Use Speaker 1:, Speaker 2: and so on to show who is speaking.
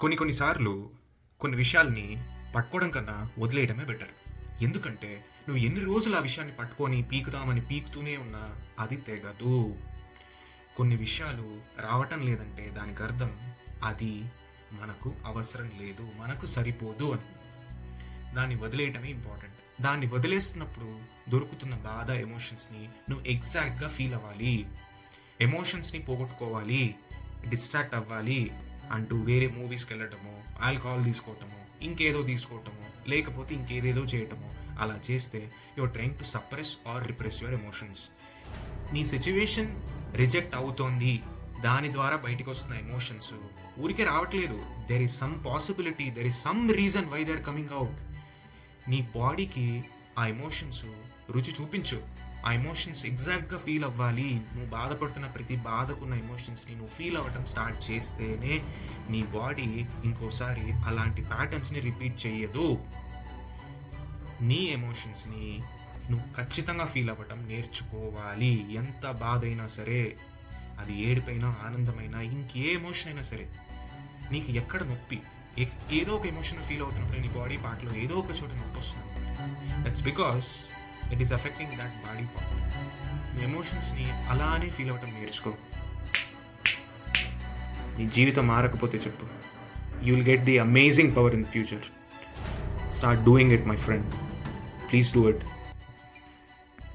Speaker 1: కొన్నిసార్లు కొన్ని విషయాల్ని పట్టుకోవడం కన్నా వదిలేయడమే బెటర్. ఎందుకంటే నువ్వు ఎన్ని రోజులు ఆ విషయాన్ని పట్టుకొని పీకుదామని పీకుతూనే ఉన్నా అది తెగదు. కొన్ని విషయాలు రావటం లేదంటే దానికి అర్థం అది మనకు అవసరం లేదు, మనకు సరిపోదు అని. దాన్ని వదిలేయటమే ఇంపార్టెంట్. దాన్ని వదిలేస్తున్నప్పుడు దొరుకుతున్న బాధ, ఎమోషన్స్ని నువ్వు ఎగ్జాక్ట్గా ఫీల్ అవ్వాలి. ఎమోషన్స్ని పోగొట్టుకోవాలి, డిస్ట్రాక్ట్ అవ్వాలి అంటూ వేరే మూవీస్కి వెళ్ళటము, ఆల్కహాల్ తీసుకోవటము, ఇంకేదో తీసుకోవటము, లేకపోతే ఇంకేదేదో చేయటము. అలా చేస్తే your trying to suppress or repress your emotions. నీ సిచ్యువేషన్ రిజెక్ట్ అవుతోంది, దాని ద్వారా బయటకు వస్తున్న ఎమోషన్స్ ఊరికే రావట్లేదు. There is some possibility, there is some reason why they are coming out. నీ బాడీకి ఆ ఎమోషన్స్ రుచి చూపించు. ఆ ఎమోషన్స్ ఎగ్జాక్ట్గా ఫీల్ అవ్వాలి. నువ్వు బాధపడుతున్న ప్రతి బాధకున్న ఎమోషన్స్ని నువ్వు ఫీల్ అవ్వటం స్టార్ట్ చేస్తేనే నీ బాడీ ఇంకోసారి అలాంటి ప్యాటర్న్స్ని రిపీట్ చేయదు. నీ ఎమోషన్స్ని నువ్వు ఖచ్చితంగా ఫీల్ అవ్వటం నేర్చుకోవాలి. ఎంత బాధ అయినా సరే, అది ఏడుపైనా, ఆనందమైనా, ఇంకే ఎమోషన్ అయినా సరే, నీకు ఎక్కడ నొప్పి, ఏదో ఒక ఎమోషన్ ఫీల్ అవుతున్నప్పుడు నీ బాడీ పార్ట్లో ఏదో ఒక చోట నొప్పి వస్తుంది. That's because it is affecting that body part. నీ ఎమోషన్స్ని అలానే ఫీల్ అవ్వటం నేర్చుకో. నీ జీవితం మారకపోతే చెప్పు, you will get the amazing power in the future. Start doing it my friend. Please do it.